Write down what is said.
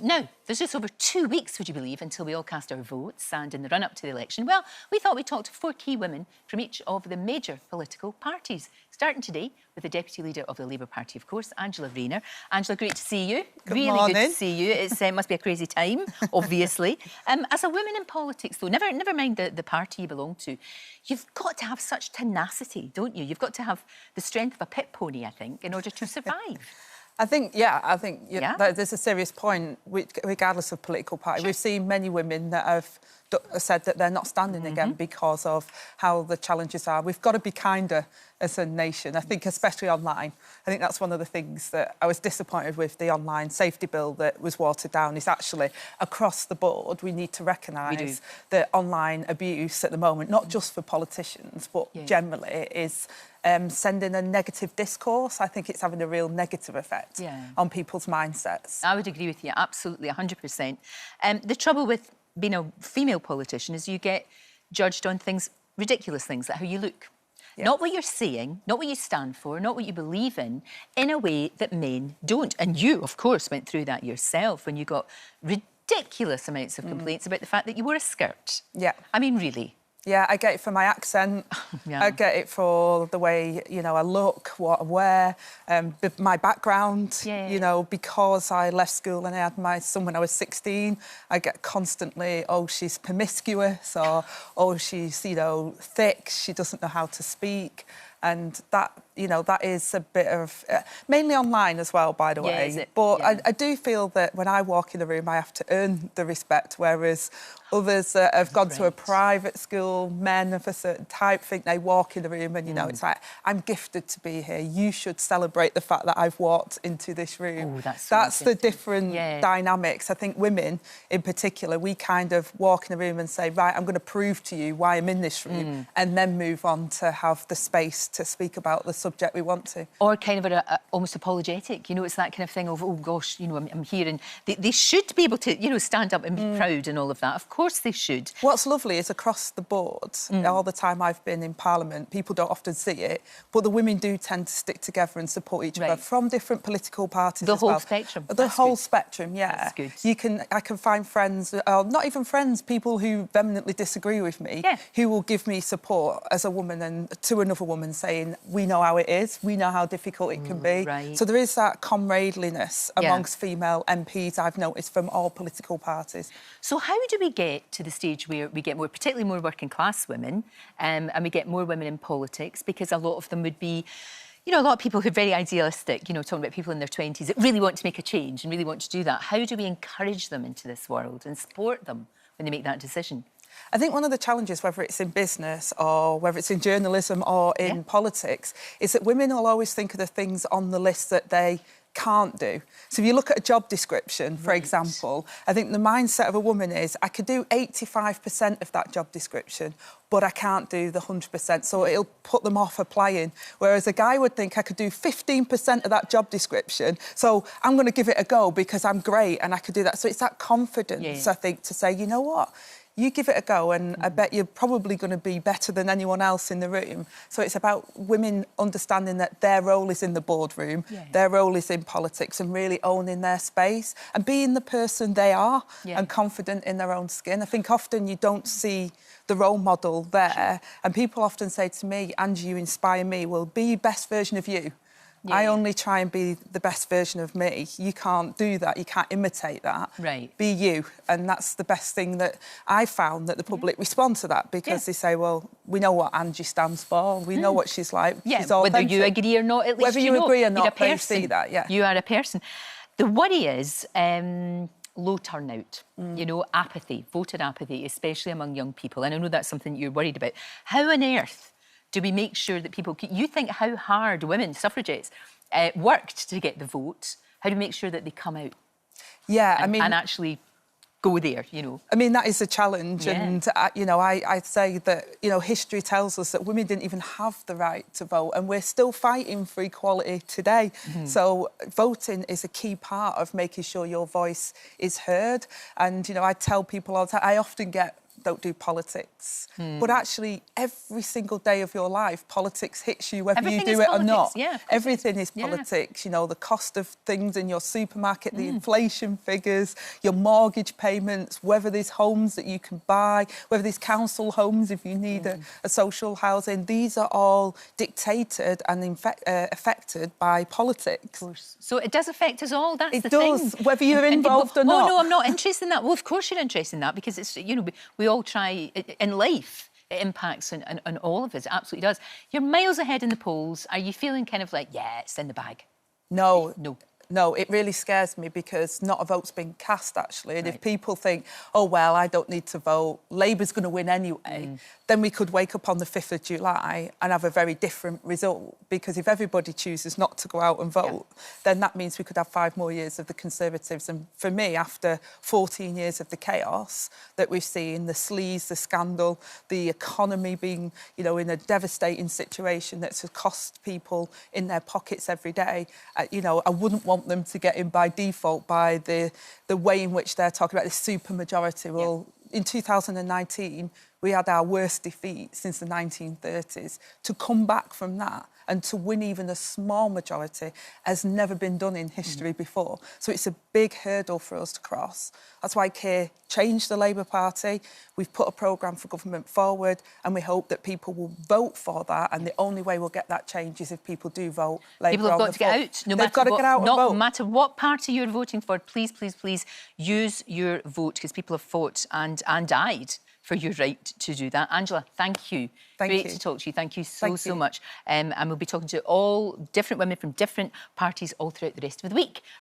Now, there's just over 2 weeks, would you believe, until we all cast our votes, and in the run-up to the election, well, we thought we'd talk to 4 key women from each of the major political parties. Starting today with the Deputy Leader of the Labour Party, of course, Angela Rayner. Angela, great to see you. Good morning. Good to see you. It must be a crazy time, obviously. As a woman in politics, though, never mind the party you belong to, you've got to have such tenacity, don't you? You've got to have the strength of a pit pony, I think, in order to survive. I think there's a serious point, regardless of political party. Sure. We've seen many women that have said that they're not standing again because of how the challenges are. We've got to be kinder as a nation, I think, especially online. I think that's one of the things that I was disappointed with, the online safety bill that was watered down, is actually across the board we need to recognise that online abuse at the moment, not just for politicians, but generally, is sending a negative discourse. I think it's having a real negative effect on people's mindsets. I would agree with you, absolutely, 100%. The trouble with being a female politician is you get judged on things, ridiculous things, like how you look. Not what you're saying, not what you stand for, not what you believe in a way that men don't. And you, of course, went through that yourself when you got ridiculous amounts of complaints about the fact that you wore a skirt. Yeah. I mean, really. Yeah, I get it for my accent. I get it for the way, you know, I look, what I wear, my background. You know, because I left school and I had my son when I was 16, I get constantly, oh, she's promiscuous, or, oh, she's, you know, thick, she doesn't know how to speak. And that, you know, that is a bit of... mainly online as well, by the way. Is it? But I do feel that when I walk in the room, I have to earn the respect, whereas others that have gone to a private school, men of a certain type, think they walk in the room and, you know, it's like, I'm gifted to be here. You should celebrate the fact that I've walked into this room. Oh, that's the different dynamics. I think women, in particular, we kind of walk in the room and say, right, I'm going to prove to you why I'm in this room, and then move on to have the space to speak about the subject we want to. Or kind of almost apologetic, you know, it's that kind of thing of, oh gosh, you know, I'm here, and they should be able to, you know, stand up and be proud and all of that. Of course they should. What's lovely is across the board, all the time I've been in Parliament, people don't often see it, but the women do tend to stick together and support each other from different political parties. The whole spectrum. The whole spectrum, yeah. That's good. I can find friends, not even friends, people who vehemently disagree with me, who will give me support as a woman and to another woman, saying, we know how it is, we know how difficult it can be. So there is that camaradeliness amongst female MPs, I've noticed, from all political parties. So how do we get to the stage where we get more, particularly more working class women, and we get more women in politics? Because a lot of them would be, you know, a lot of people who are very idealistic, you know, talking about people in their 20s that really want to make a change and really want to do that. How do we encourage them into this world and support them when they make that decision? I think one of the challenges, whether it's in business or whether it's in journalism or in politics, is that women will always think of the things on the list that they can't do. So if you look at a job description, for example, I think the mindset of a woman is, I could do 85% of that job description, but I can't do the 100%, so it'll put them off applying. Whereas a guy would think, I could do 15% of that job description, so I'm going to give it a go because I'm great and I could do that. So it's that confidence, I think, to say, you know what? You give it a go and I bet you're probably going to be better than anyone else in the room. So it's about women understanding that their role is in the boardroom, their role is in politics, and really owning their space and being the person they are and confident in their own skin. I think often you don't see the role model there, and people often say to me, Angie, you inspire me. Well, be your best version of you. I only try and be the best version of me. You can't do that. You can't imitate that. Be you. And that's the best thing that I found, that the public respond to that, because they say, well, we know what Angie stands for. We know what she's like. She's authentic. Whether you agree or not, at least whether you agree or not, they see that, You are a person. The worry is low turnout, you know, apathy, voter apathy, especially among young people. And I know that's something you're worried about. How on earth do we make sure that people... You think how hard women, suffragettes, worked to get the vote. How do we make sure that they come out? And actually go there, you know? I mean, that is a challenge. And, you know, I say that, you know, history tells us that women didn't even have the right to vote, and we're still fighting for equality today. So voting is a key part of making sure your voice is heard. And, you know, I tell people all the time, I often get don't do politics. But actually, every single day of your life, politics hits you whether you do it or not. Yeah, everything is politics. You know, the cost of things in your supermarket, the inflation figures, your mortgage payments, whether there's homes that you can buy, whether there's council homes if you need a social housing. These are all dictated and affected by politics. Of course. So it does affect us all. That's the thing. It does, whether you're involved or not. Oh no, I'm not interested in that. Well, of course you're interested in that because it's, you know, we all try in life. It impacts on all of us. It absolutely does. You're miles ahead in the polls. Are you feeling kind of like, yeah, it's in the bag? No. No, it really scares me because not a vote's been cast, actually. And if people think, oh, well, I don't need to vote, Labour's going to win anyway, then we could wake up on the 5th of July and have a very different result. Because if everybody chooses not to go out and vote, then that means we could have 5 more years of the Conservatives. And for me, after 14 years of the chaos that we've seen, the sleaze, the scandal, the economy being, you know, in a devastating situation that's cost people in their pockets every day, you know, I wouldn't want them to get in by default by the way in which they're talking about this super majority. Well, in 2019, we had our worst defeat since the 1930s. To come back from that and to win even a small majority has never been done in history before. So it's a big hurdle for us to cross. That's why Keir changed the Labour Party. We've put a programme for government forward and we hope that people will vote for that. And the only way we'll get that change is if people do vote Labour. People have got to get out. They've got to get out and vote. No matter what party you're voting for, please, please, please use your vote because people have fought and died for your right to do that. Angela, thank you. Great to talk to you. Thank you so much. And we'll be talking to all different women from different parties all throughout the rest of the week.